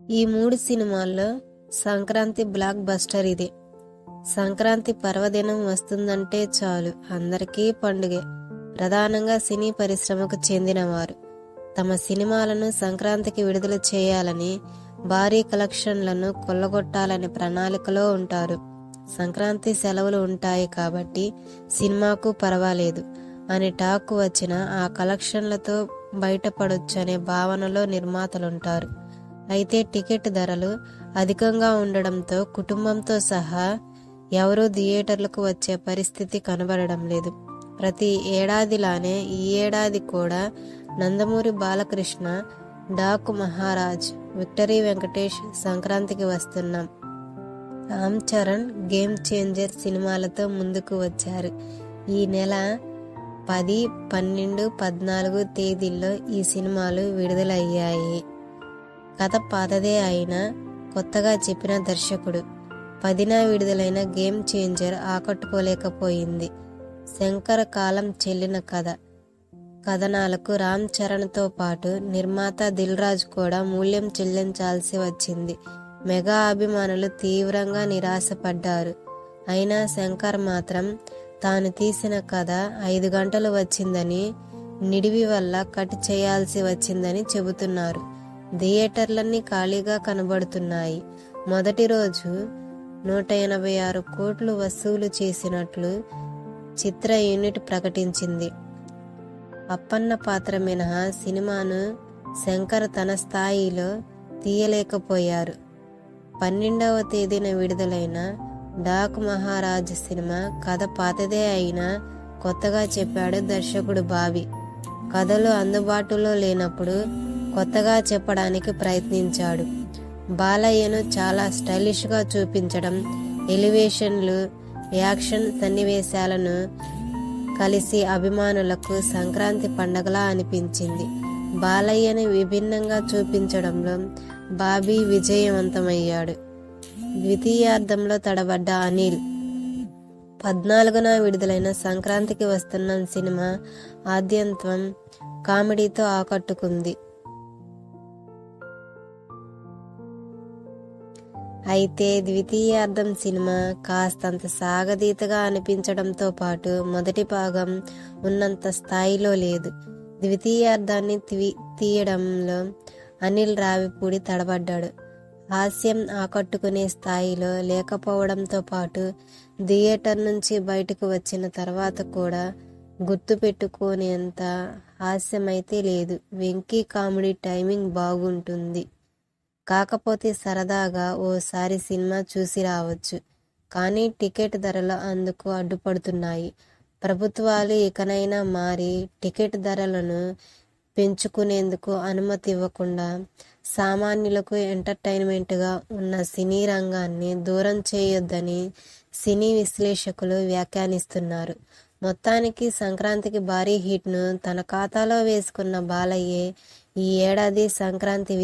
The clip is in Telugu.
ఈ 3 సినిమాల్లో సంక్రాంతి బ్లాక్ బస్టర్ ఇదే. సంక్రాంతి పర్వదినం వస్తుందంటే చాలు అందరికీ పండుగే. ప్రధానంగా సినీ పరిశ్రమకు చెందినవారు తమ సినిమాలను సంక్రాంతికి విడుదల చేయాలని, భారీ కలెక్షన్లను కొల్లగొట్టాలనే ప్రణాళికలో ఉంటారు. సంక్రాంతి సెలవులు ఉంటాయి కాబట్టి సినిమాకు పర్వాలేదు అని టాక్ వచ్చిన ఆ కలెక్షన్లతో బయటపడొచ్చనే భావనలో నిర్మాతలుంటారు. అయితే టికెట్ ధరలు అధికంగా ఉండడంతో కుటుంబంతో సహా ఎవరూ థియేటర్లకు వచ్చే పరిస్థితి కనబడడం లేదు. ప్రతి ఏడాదిలానే ఈ ఏడాది కూడా నందమూరి బాలకృష్ణ, డాకు మహారాజ్, విక్టరీ వెంకటేష్ సంక్రాంతికి వస్తున్నాం, రామ్ చరణ్ గేమ్ చేంజర్ సినిమాలతో ముందుకు వచ్చారు. ఈ నెల 10, 12, 14 తేదీల్లో ఈ సినిమాలు విడుదలయ్యాయి. కథ పాతదే అయినా కొత్తగా చెప్పిన దర్శకుడు. 10న విడుదలైన గేమ్ చేంజర్ ఆకట్టుకోలేకపోయింది. శంకర కాలం చెల్లిన కథనాలకు రామ్ చరణ్తో పాటు నిర్మాత దిల్ రాజు కూడా మూల్యం చెల్లించాల్సి వచ్చింది. మెగా అభిమానులు తీవ్రంగా నిరాశపడ్డారు. అయినా శంకర్ మాత్రం తాను తీసిన కథ 5 గంటలు వచ్చిందని, నిడివి వల్ల కట్ చేయాల్సి వచ్చిందని చెబుతున్నారు. థియేటర్లన్నీ ఖాళీగా కనబడుతున్నాయి. మొదటి రోజు 186 కోట్లు వసూలు చేసినట్లు చిత్ర యూనిట్ ప్రకటించింది. అప్పన్న పాత్ర మినహా సినిమాను శంకర్ తన స్థాయిలో తీయలేకపోయారు. 12వ తేదీన విడుదలైన డాకు మహారాజ్ సినిమా కథ పాతదే అయినా కొత్తగా చెప్పాడు దర్శకుడు బాబీ. కథలు అందుబాటులో లేనప్పుడు కొత్తగా చెప్పడానికి ప్రయత్నించాడు. బాలయ్యను చాలా స్టైలిష్గా చూపించడం, ఎలివేషన్లు, యాక్షన్ సన్నివేశాలను కలిసి అభిమానులకు సంక్రాంతి పండగలా అనిపించింది. బాలయ్యను విభిన్నంగా చూపించడంలో బాబీ విజయవంతమయ్యాడు. ద్వితీయార్థంలో తడబడ్డ అనిల్. 14న విడుదలైన సంక్రాంతికి వస్తున్నాం సినిమా ఆద్యంతం కామెడీతో ఆకట్టుకుంది. అయితే ద్వితీయార్థం సినిమా కాస్తంత సాగదీతగా అనిపించడంతో పాటు మొదటి భాగం ఉన్నంత స్థాయిలో లేదు. ద్వితీయార్థాన్ని తీయడంలో అనిల్ రావిపూడి తడబడ్డాడు. హాస్యం ఆకట్టుకునే స్థాయిలో లేకపోవడంతో పాటు థియేటర్ నుంచి బయటకు వచ్చిన తర్వాత కూడా గుర్తుపెట్టుకునేంత హాస్యమైతే లేదు. వెంకీ కామెడీ టైమింగ్ బాగుంటుంది. కాకపోతే సరదాగా ఓసారి సినిమా చూసి రావచ్చు. కానీ టికెట్ ధరలు అందుకు అడ్డుపడుతున్నాయి. ప్రభుత్వాలు ఇకనైనా మారి టికెట్ ధరలను పెంచుకునేందుకు అనుమతి ఇవ్వకుండా సామాన్యులకు ఎంటర్టైన్మెంట్గా ఉన్న సినీ రంగాన్ని దూరం చేయొద్దని సినీ విశ్లేషకులు వ్యాఖ్యానిస్తున్నారు. మొత్తానికి సంక్రాంతికి భారీ హిట్ను తన ఖాతాలో వేసుకున్న బాలయ్యే ఈ ఏడాది సంక్రాంతి